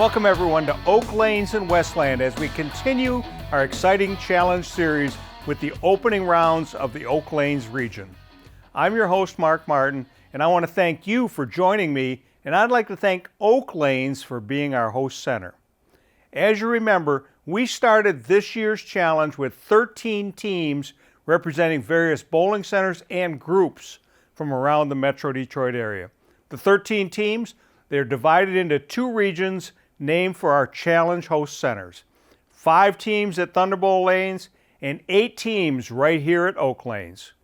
Welcome everyone to Oak Lanes in Westland as we continue our exciting challenge series with the opening rounds of the Oak Lanes region. I'm your host, Mark Martin, and I want to thank you for joining me, and I'd like to thank Oak Lanes for being our host center. As you remember, we started this year's challenge with 13 teams representing various bowling centers and groups from around the Metro Detroit area. The 13 teams, they're divided into 2 regions named for our challenge host centers. 5 teams at Thunderbolt Lanes and 8 teams right here at Oak Lanes.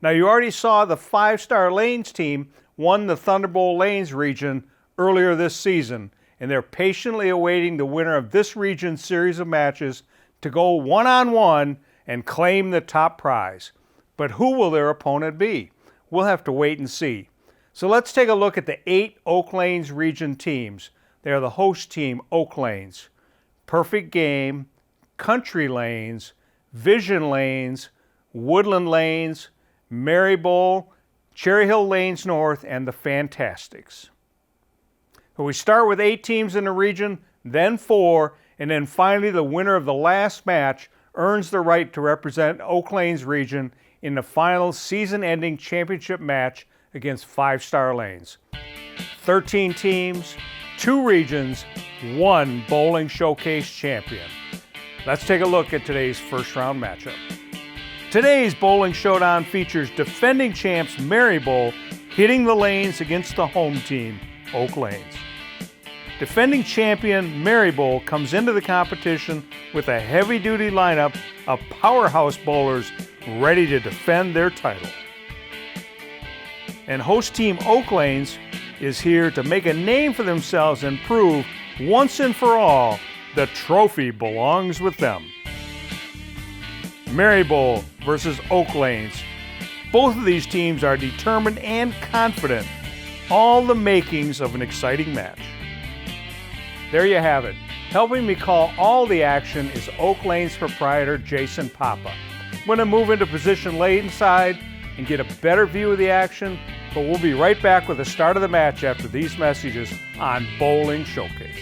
Now you already saw the 5-star Lanes team won the Thunderbolt Lanes region earlier this season, and they're patiently awaiting the winner of this region's series of matches to go one-on-one and claim the top prize. But who will their opponent be? We'll have to wait and see. So let's take a look at the 8 Oak Lanes region teams. They are the host team, Oak Lanes, Perfect Game, Country Lanes, Vision Lanes, Woodland Lanes, Merri Bowl, Cherry Hill Lanes North, and the Fantastics. So we start with 8 teams in the region, then 4, and then finally the winner of the last match earns the right to represent Oak Lanes region in the final season-ending championship match against 5-star Lanes. 13 teams, 2 regions, 1 Bowling Showcase champion. Let's take a look at today's first round matchup. Today's Bowling Showdown features defending champs Merri Bowl hitting the lanes against the home team, Oak Lanes. Defending champion Merri Bowl comes into the competition with a heavy-duty lineup of powerhouse bowlers ready to defend their title. And host team Oak Lanes is here to make a name for themselves and prove once and for all the trophy belongs with them. Merri Bowl versus Oak Lanes. Both of these teams are determined and confident. All the makings of an exciting match. There you have it. Helping me call all the action is Oak Lanes proprietor Jason Papa. I'm going to move into position late inside and get a better view of the action, but we'll be right back with the start of the match after these messages on Bowling Showcase.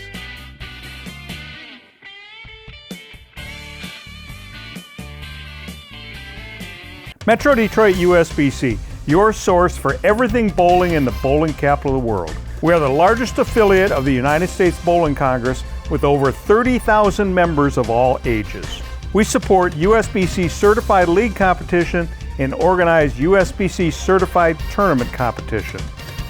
Metro Detroit USBC, your source for everything bowling in the bowling capital of the world. We are the largest affiliate of the United States Bowling Congress with over 30,000 members of all ages. We support USBC certified league competition and organize USBC certified tournament competition.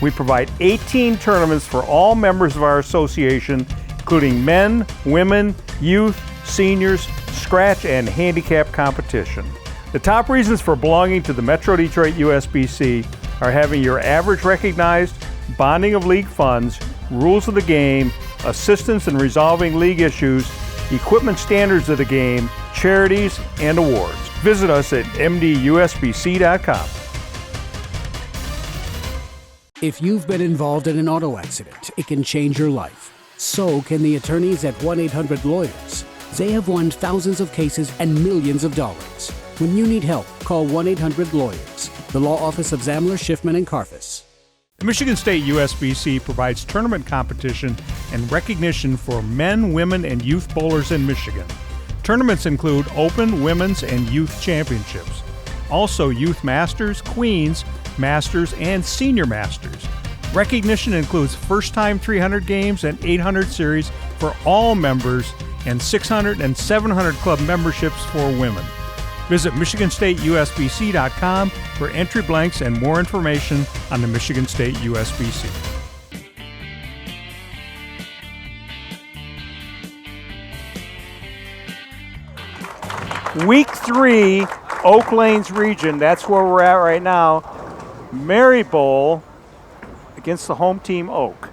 We provide 18 tournaments for all members of our association, including men, women, youth, seniors, scratch, and handicap competition. The top reasons for belonging to the Metro Detroit USBC are having your average recognized, bonding of league funds, rules of the game, assistance in resolving league issues, equipment standards of the game, charities, and awards. Visit us at mdusbc.com. If you've been involved in an auto accident, it can change your life. So can the attorneys at 1-800-LAWYERS. They have won thousands of cases and millions of dollars. When you need help, call 1-800-LAWYERS, the law office of Zamler, Schiffman, and Karfus. The Michigan State USBC provides tournament competition and recognition for men, women, and youth bowlers in Michigan. Tournaments include Open, Women's, and Youth Championships. Also Youth Masters, Queens, Masters, and Senior Masters. Recognition includes first-time 300 games and 800 series for all members and 600 and 700 club memberships for women. Visit MichiganStateUSBC.com for entry blanks and more information on the Michigan State USBC. Week 3, Oak Lanes region, that's where we're at right now. Merri Bowl against the home team Oak.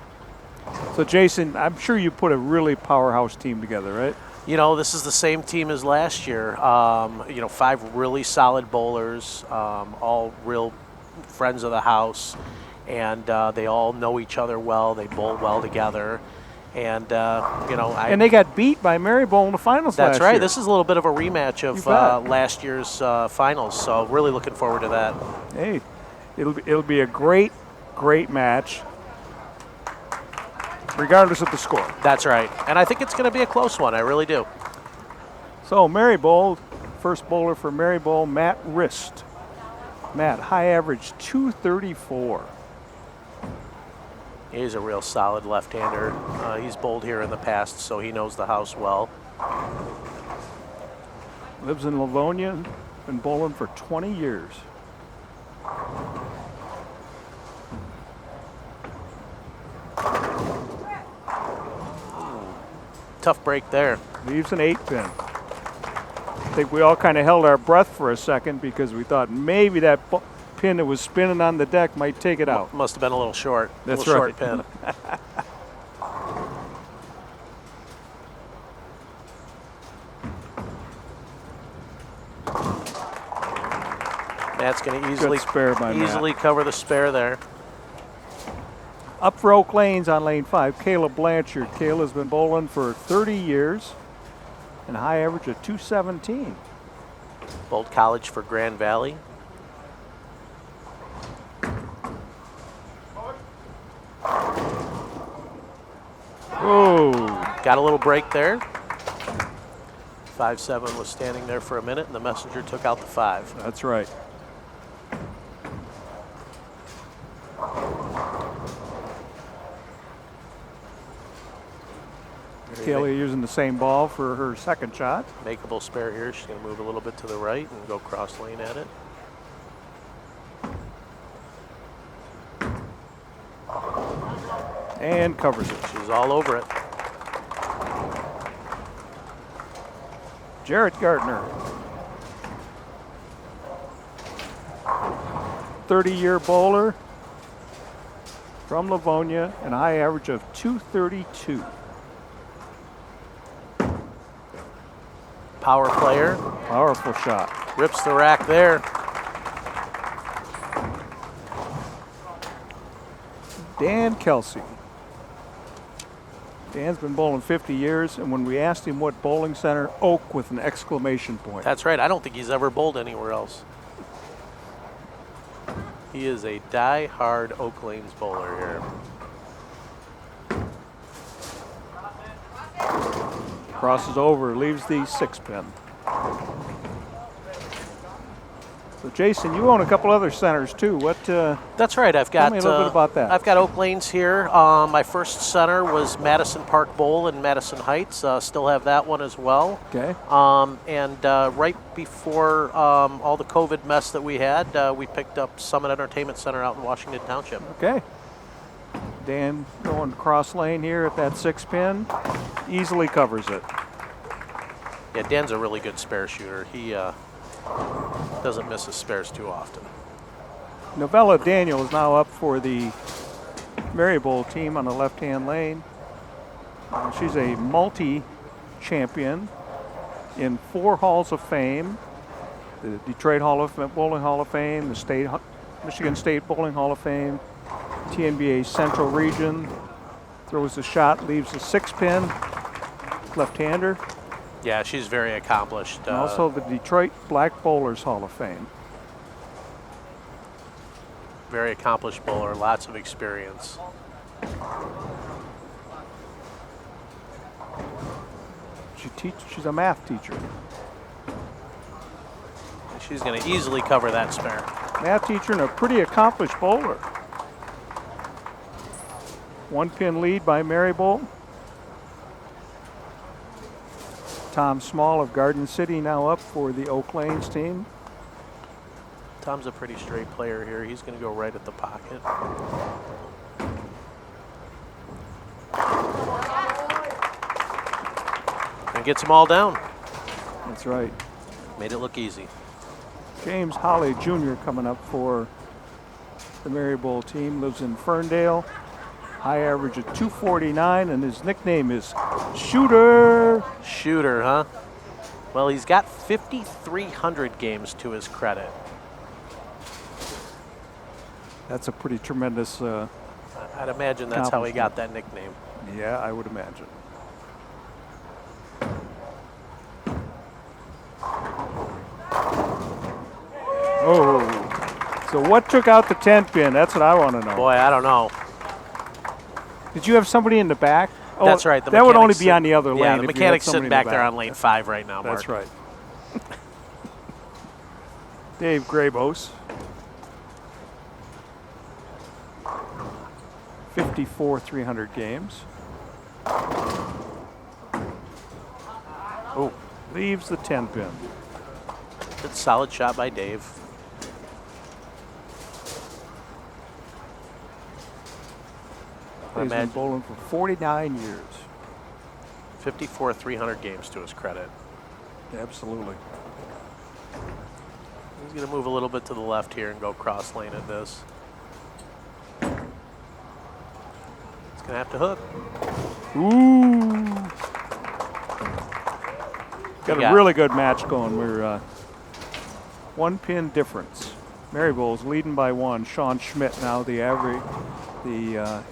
So Jason, I'm sure you put a really powerhouse team together, right? You know, this is the same team as last year. 5 really solid bowlers, all real friends of the house, and they all know each other well. They bowl well together. And, and they got beat by Merri Bowl in the finals last year. That's right. This is a little bit of a rematch of last year's finals, so really looking forward to that. Hey, it'll be a great match. regardless of the score. That's right. And I think it's going to be a close one. I really do. So Merri Bowl, first bowler for Merri Bowl, Matt Rist. Matt, high average 234. He's a real solid left-hander. He's bowled here in the past, so he knows the house well. Lives in Livonia, been bowling for 20 years. Tough break there. Leaves an 8-pin. I think we all kind of held our breath for a second because we thought maybe that pin that was spinning on the deck might take it out. Must have been a little short. That's little right. Short pin. That's going to easily cover the spare there. Up for Oak Lanes on lane 5, Kayla Blanchard. Kayla's been bowling for 30 years and a high average of 217. Bowled college for Grand Valley. Oh, got a little break there. 5-7 was standing there for a minute, and the messenger took out the 5. That's right. Kayla using the same ball for her second shot. Makeable spare here. She's going to move a little bit to the right and go cross lane at it. And covers it. She's all over it. Jarrett Gardner. 30-year bowler from Livonia and a high average of 232. Power player. Powerful shot. Rips the rack there. Dan Kelsey. Dan's been bowling 50 years, and when we asked him what bowling center, Oak with an exclamation point. That's right. I don't think he's ever bowled anywhere else. He is a die-hard Oak Lanes bowler here. Crosses over, leaves the 6-pin. So Jason, you own a couple other centers too. What? That's right. I've got. Tell me a little bit about that. I've got Oak Lanes here. My first center was Madison Park Bowl in Madison Heights. Still have that one as well. Okay. And right before all the COVID mess that we had, we picked up Summit Entertainment Center out in Washington Township. Okay. Dan going cross lane here at that 6-pin. Easily covers it. Yeah, Dan's a really good spare shooter. He doesn't miss his spares too often. Novella Daniel is now up for the Merri Bowl team on the left-hand lane. She's a multi-champion in 4 Halls of Fame. The Detroit Bowling Hall of Fame, the Michigan State Bowling Hall of Fame, TNBA Central Region. Throws the shot, leaves a 6-pin, left-hander. Yeah, she's very accomplished. And also the Detroit Black Bowlers Hall of Fame. Very accomplished bowler, lots of experience. She's a math teacher. And she's going to easily cover that spare. Math teacher and a pretty accomplished bowler. 1-pin lead by Merri Bowl. Tom Small of Garden City now up for the Oak Lanes team. Tom's a pretty straight player here. He's going to go right at the pocket. And gets them all down. That's right. Made it look easy. James Holly Jr. coming up for the Merri Bowl team. Lives in Ferndale. High average of 249, and his nickname is Shooter. Shooter, huh? Well, he's got 5,300 games to his credit. That's a pretty tremendous I'd imagine that's how he got that nickname. Yeah, I would imagine. Oh, so what took out the 10-pin? That's what I want to know. Boy, I don't know. Did you have somebody in the back? Oh, That's right. That would only be on the other lane. Yeah, the if you had mechanic's somebody sitting in back the there on lane 5 right now, Mark. That's right. Dave Grabos. 54 300 games. Oh, leaves the 10 pin. Good solid shot by Dave. He's been bowling for 49 years. 54 300 games to his credit. Absolutely. He's going to move a little bit to the left here and go cross lane at this. He's going to have to hook. Ooh. Got a really good match going. We're 1 pin difference. Merri Bowl's leading by 1. Sean Schmidt now the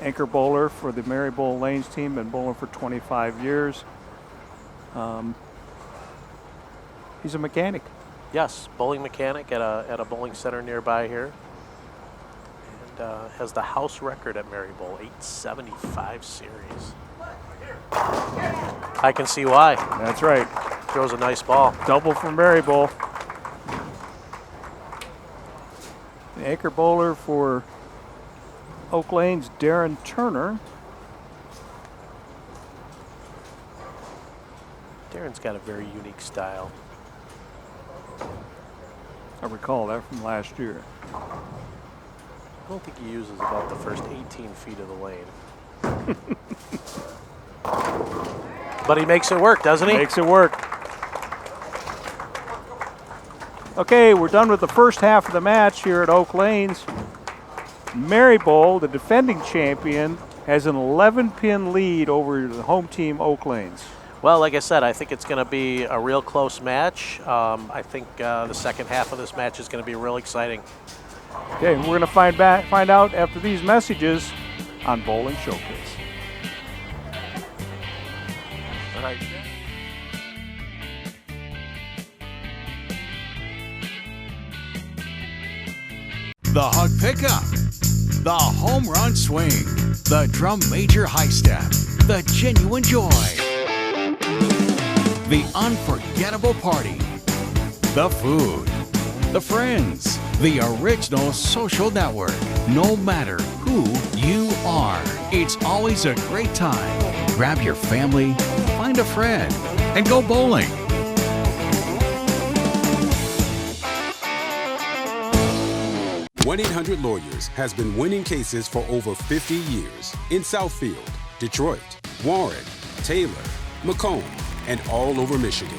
anchor bowler for the Merri Bowl Lanes team, been bowling for 25 years. He's a mechanic. Yes, bowling mechanic at a bowling center nearby here. And has the house record at Merri Bowl, 875 series. I can see why. That's right. Throws a nice ball. Double for Merri Bowl. The anchor bowler for Oak Lane's Darren Turner. Darren's got a very unique style. I recall that from last year. I don't think he uses about the first 18 feet of the lane. But he makes it work, doesn't he? Makes it work. Okay, we're done with the first half of the match here at Oak Lanes. Merri Bowl, the defending champion, has an 11-pin lead over the home team Oak Lanes. Well, like I said, I think it's going to be a real close match. I think the second half of this match is going to be real exciting. Okay, we're going to find out after these messages on Bowling Showcase. All right. The hug pickup, the home run swing, the drum major high step, the genuine joy, the unforgettable party, the food, the friends, the original social network. No matter who you are, it's always a great time. Grab your family, find a friend, and go bowling. 1-800-Lawyers has been winning cases for over 50 years in Southfield, Detroit, Warren, Taylor, Macomb, and all over Michigan.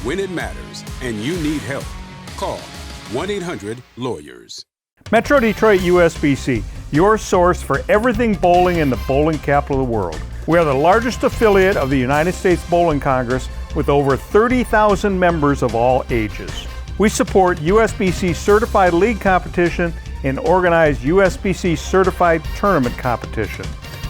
When it matters and you need help, call 1-800-Lawyers. Metro Detroit USBC, your source for everything bowling in the bowling capital of the world. We are the largest affiliate of the United States Bowling Congress with over 30,000 members of all ages. We support USBC certified league competition and organize USBC certified tournament competition.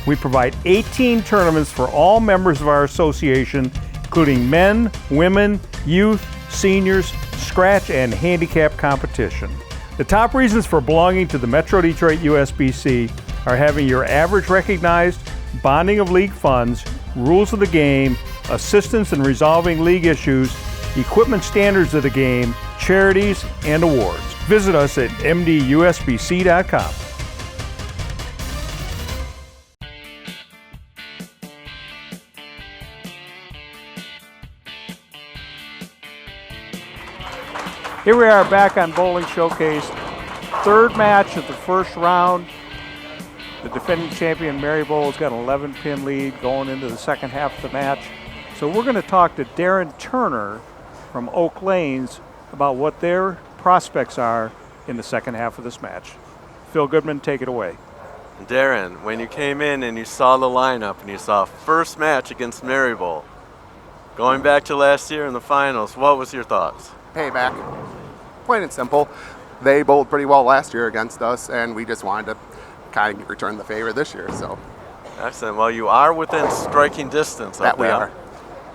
We provide 18 tournaments for all members of our association, including men, women, youth, seniors, scratch, and handicap competition. The top reasons for belonging to the Metro Detroit USBC are having your average recognized, bonding of league funds, rules of the game, assistance in resolving league issues, equipment standards of the game, charities, and awards. Visit us at mdusbc.com. Here we are back on Bowling Showcase. Third match of the first round. The defending champion Merri Bowl has got an 11-pin lead going into the second half of the match. So we're going to talk to Darren Turner from Oak Lanes about what their prospects are in the second half of this match. Phil Goodman, take it away. Darren, when you came in and you saw the lineup and you saw first match against Merri Bowl, going back to last year in the finals, what was your thoughts? Payback. Plain and simple. They bowled pretty well last year against us, and we just wanted to kind of return the favor this year. So Excellent. Well, you are within striking distance of that we them. are.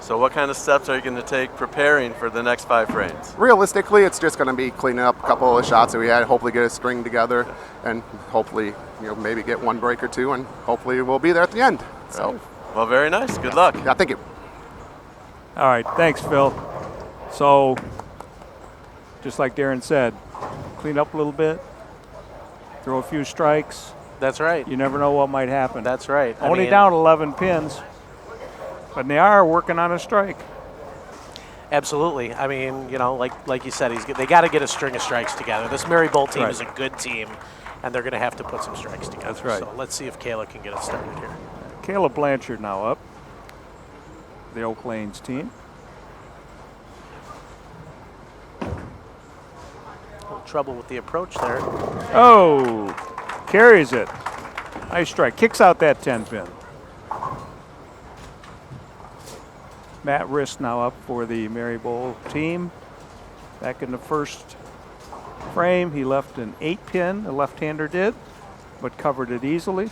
So what kind of steps are you going to take preparing for the next 5 frames? Realistically, it's just going to be cleaning up a couple of shots that we had, hopefully get a string together, and hopefully, maybe get one break or two, and hopefully we'll be there at the end. So, Well, very nice. Good luck. yeah, thank you. All right, thanks, Phil. So, just like Darren said, clean up a little bit, throw a few strikes. That's right. You never know what might happen. That's right. Only down 11 pins, but they are working on a strike. Absolutely. I mean, like you said, they got to get a string of strikes together. This Merri Bowl team is a good team, and they're going to have to put some strikes together. That's right. So let's see if Kayla can get it started here. Kayla Blanchard now up, the Oak Lanes team. A little trouble with the approach there. Oh, carries it. Nice strike. Kicks out that 10 pin. Matt Rist now up for the Merri Bowl team. Back in the first frame, he left an 8 pin, the left-hander did, but covered it easily.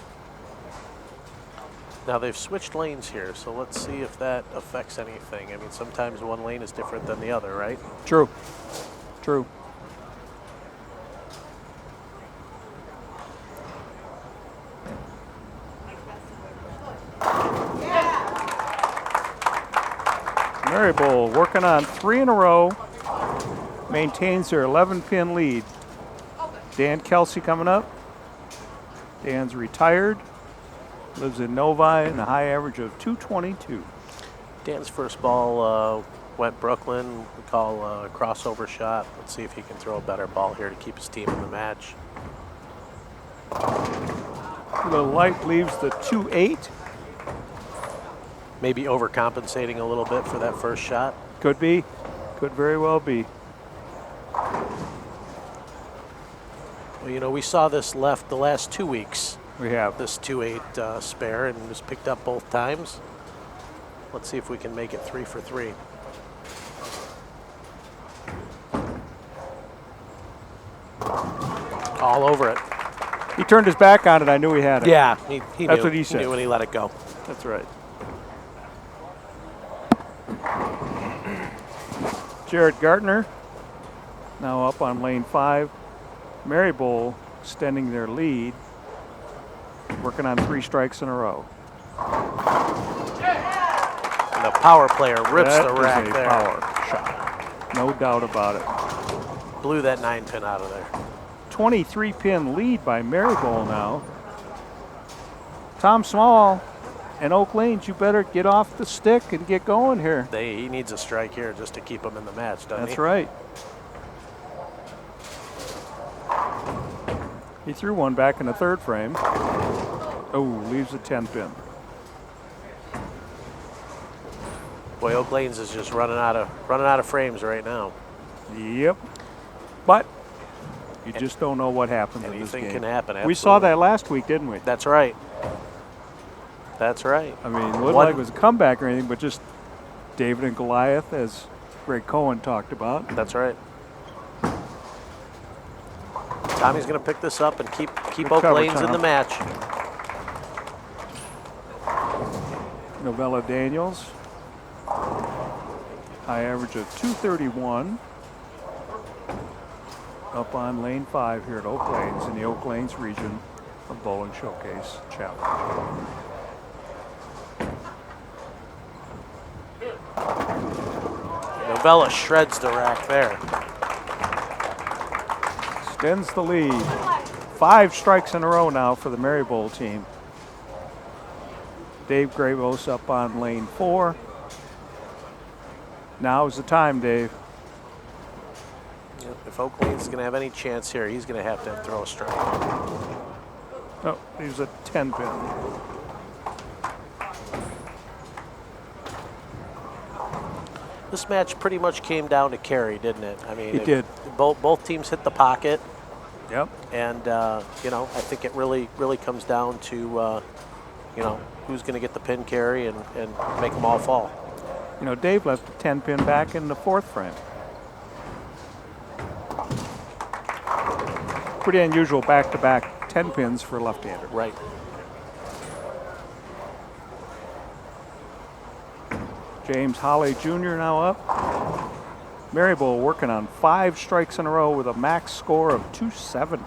Now they've switched lanes here, so let's see if that affects anything. I mean, sometimes one lane is different than the other, right? True. True. Merri Bowl working on 3 in a row, maintains their 11-pin lead. Dan Kelsey coming up. Dan's retired, lives in Novi, and a high average of 222. Dan's first ball went Brooklyn. We call a crossover shot. Let's see if he can throw a better ball here to keep his team in the match. The light leaves the 2-8. Maybe overcompensating a little bit for that first shot. Could be. Could very well be. Well, we saw this left the last 2 weeks. We have. This 2-8 spare, and it was picked up both times. Let's see if we can make it 3 for 3. All over it. He turned his back on it. I knew he had it. Yeah, he That's knew. what he said. Knew when he let it go. That's right. Jared Gartner now up on lane 5. Merri Bowl extending their lead, working on 3 strikes in a row. And the power player rips the rack That is a there. power shot. No doubt about it. Blew that 9 pin out of there. 23 pin lead by Merri Bowl now. Tom Small and Oak Lanes, you better get off the stick and get going here. He needs a strike here just to keep him in the match, doesn't he? That's right. He threw one back in the 3rd frame. Oh, leaves a 10 pin. Boy, Oak Lanes is just running out of frames right now. Yep. But you just don't know what happens in this game. Anything can happen. We saw absolutely. that last week, didn't we? That's right. That's right. I mean, it wasn't like it was a comeback or anything, but just David and Goliath, as Greg Cohen talked about. That's right. Tommy's going to pick this up and keep Oak cover, Lanes in Tom. the match. Novella Daniels, high average of 231. Up on lane 5 here at Oak Lanes in the Oak Lanes region of Bowling Showcase Challenge. Novella shreds the rack there. Extends the lead. 5 strikes in a row now for the Merri Bowl team. Dave Gravos up on lane 4. Now is the time, Dave. If Oak Lanes is going to have any chance here, he's going to have to throw a strike. Oh, leaves a 10 pin. This match pretty much came down to carry, didn't it? I mean, It did. Both teams hit the pocket, Yep. and I think it really comes down to who's going to get the pin carry and make them all fall. Dave left a 10 pin back in the 4th frame. Pretty unusual back-to-back 10 pins for a left-hander. Right. James Holley Jr. now up. Maryville working on 5 strikes in a row with a max score of 270.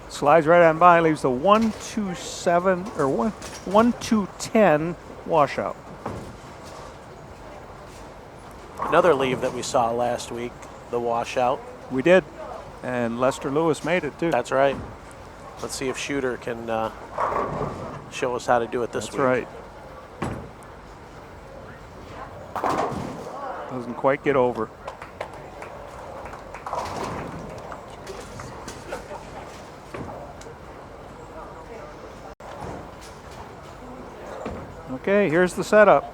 Slides right on by, leaves the 1-2-7 or 1-2-10 washout. Another leave that we saw last week, the washout. We did, and Lester Lewis made it too. That's right. Let's see if Shooter can show us how to do it this week. That's right. Doesn't quite get over. Okay, here's the setup.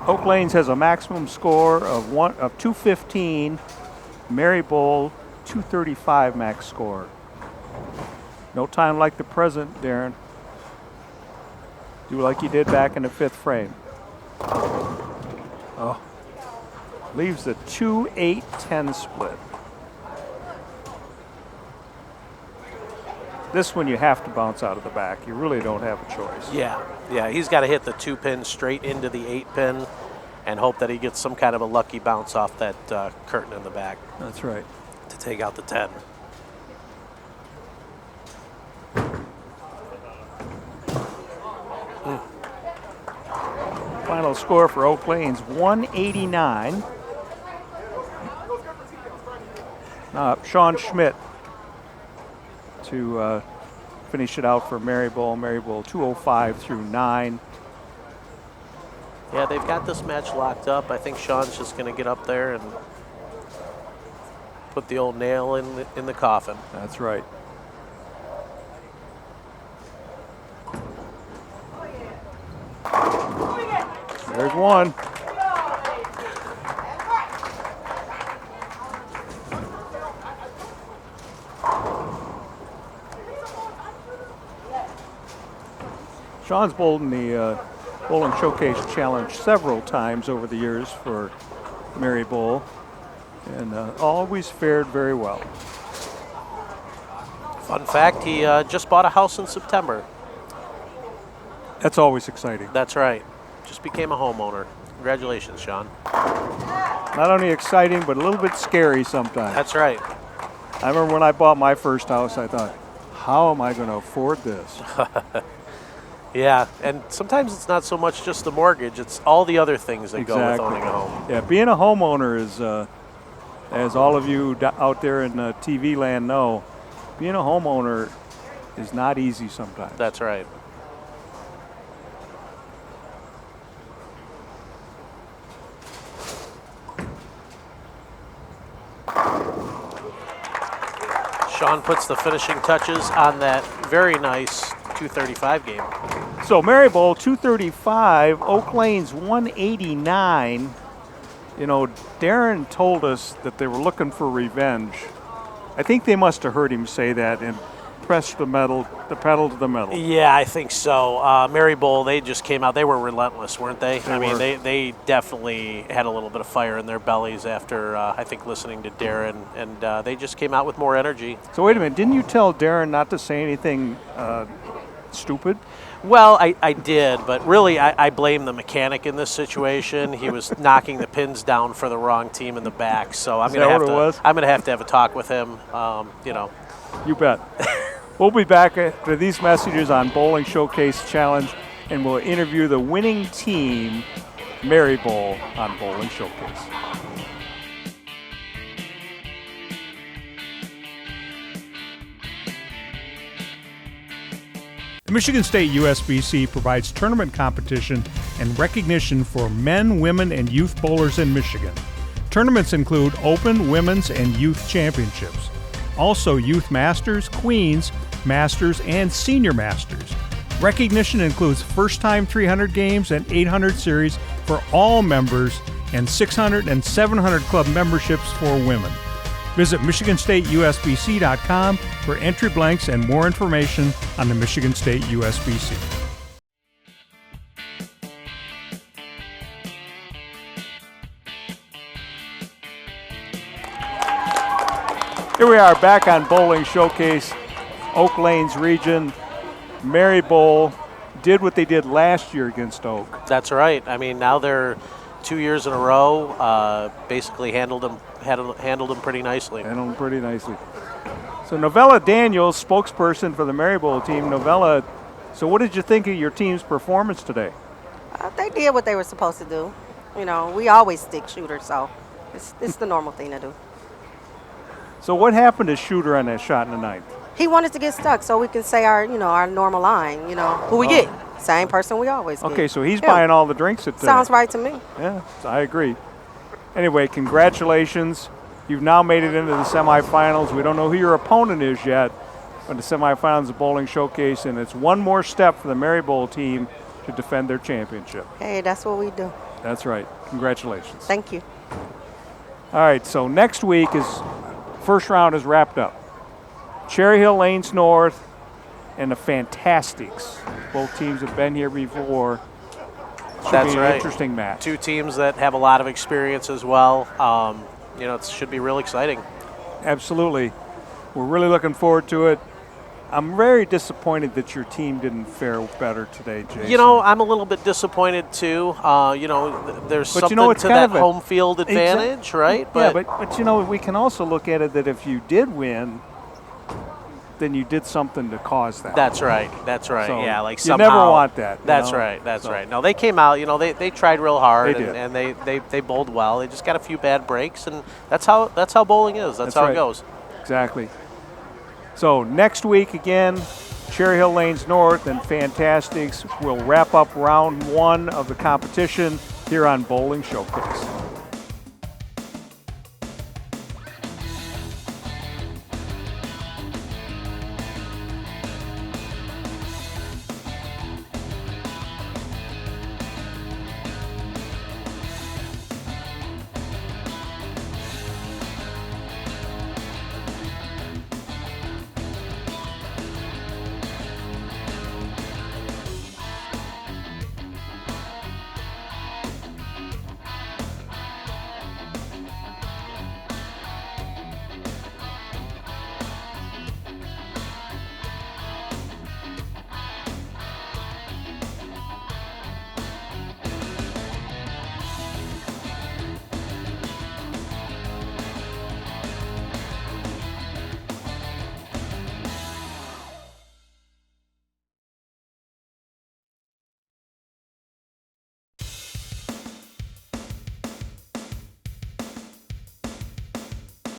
Oak Lanes has a maximum score of 215. Maryville 235 max score. No time like the present, Darren. Do like you did back in the 5th frame. Oh, leaves the 2-8-10 split. This one you have to bounce out of the back. You really don't have a choice. Yeah, he's got to hit the 2-pin straight into the 8-pin and hope that he gets some kind of a lucky bounce off that curtain in the back. That's right. To take out the 10. Final score for Oak Lanes, 189. Sean Schmidt to finish it out for Maryville. Maryville 205 through 9. Yeah, they've got this match locked up. I think Sean's just going to get up there and put the old nail in the coffin. That's right. There's one. Sean's bowled in the Bowling Showcase Challenge several times over the years for Maryville, and always fared very well. Fun fact, he just bought a house in September. That's always exciting. That's right. Just became a homeowner. Congratulations, Sean. Not only exciting, but a little bit scary sometimes. That's right. I remember when I bought my first house, I thought, how am I going to afford this? Yeah, and sometimes it's not so much just the mortgage, it's all the other things that go with owning a home. Yeah, being a homeowner is, as all of you out there in TV land know, being a homeowner is not easy sometimes. That's right. Sean puts the finishing touches on that very nice 235 game. So Maryville 235, Oak Lanes 189. You know, Darren told us that they were looking for revenge. I think they must have heard him say that and pressed the pedal to the metal. Yeah, I think so. Maryville, they just came out. They were relentless, weren't they? They definitely had a little bit of fire in their bellies after, I think, listening to Darren, and they just came out with more energy. So wait a minute, didn't you tell Darren not to say anything stupid? Well, I did, but really I blame the mechanic in this situation. He was knocking the pins down for the wrong team in the back, so I'm going to have a talk with him. You bet. We'll be back after these messages on Bowling Showcase Challenge, and we'll interview the winning team, Maryville, on Bowling Showcase. The Michigan State USBC provides tournament competition and recognition for men, women, and youth bowlers in Michigan. Tournaments include Open, Women's, and Youth Championships. Also Youth Masters, Queens, Masters, and Senior Masters. Recognition includes first-time 300 games and 800 series for all members and 600 and 700 club memberships for women. Visit MichiganStateUSBC.com for entry blanks and more information on the Michigan State USBC. Here we are back on Bowling Showcase, Oak Lanes region. Merri Bowl did what they did last year against Oak. That's right. I mean, now they're 2 years in a row. Basically handled them pretty nicely. Handled them pretty nicely. So Novella Daniels, spokesperson for the Merri Bowl team. Novella, so what did you think of your team's performance today? They did what they were supposed to do. You know, we always stick Shooter, so it's the normal thing to do. So what happened to Shooter on that shot in the ninth? He wanted to get stuck so we can say our normal line, who we get. Same person we always get. Okay, so he's Yeah. buying all the drinks at Sounds right to me. Yeah, I agree. Anyway, congratulations. You've now made it into the semifinals. We don't know who your opponent is yet, but the semifinals of Bowling Showcase, and it's one more step for the Merri Bowl team to defend their championship. Hey, that's what we do. That's right. Congratulations. Thank you. All right, so next week first round is wrapped up. Cherry Hill Lanes North and the Fantastics. Both teams have been here before. That's be an right. Interesting match. Two teams that have a lot of experience as well. It should be real exciting. Absolutely. We're really looking forward to it. I'm very disappointed that your team didn't fare better today, Jason. I'm a little bit disappointed too. There's But something it's to kind that of a- home field advantage, right? Yeah, but we can also look at it that if you did win, then you did something to cause that. That's right. So Yeah, like you somehow. never want that. That's right. No, they came out. They tried real hard, They did. and they bowled well. They just got a few bad breaks, and that's how bowling is. That's how right. it goes. Exactly. So next week again, Cherry Hill Lanes North and Fantastics will wrap up round one of the competition here on Bowling Showcase.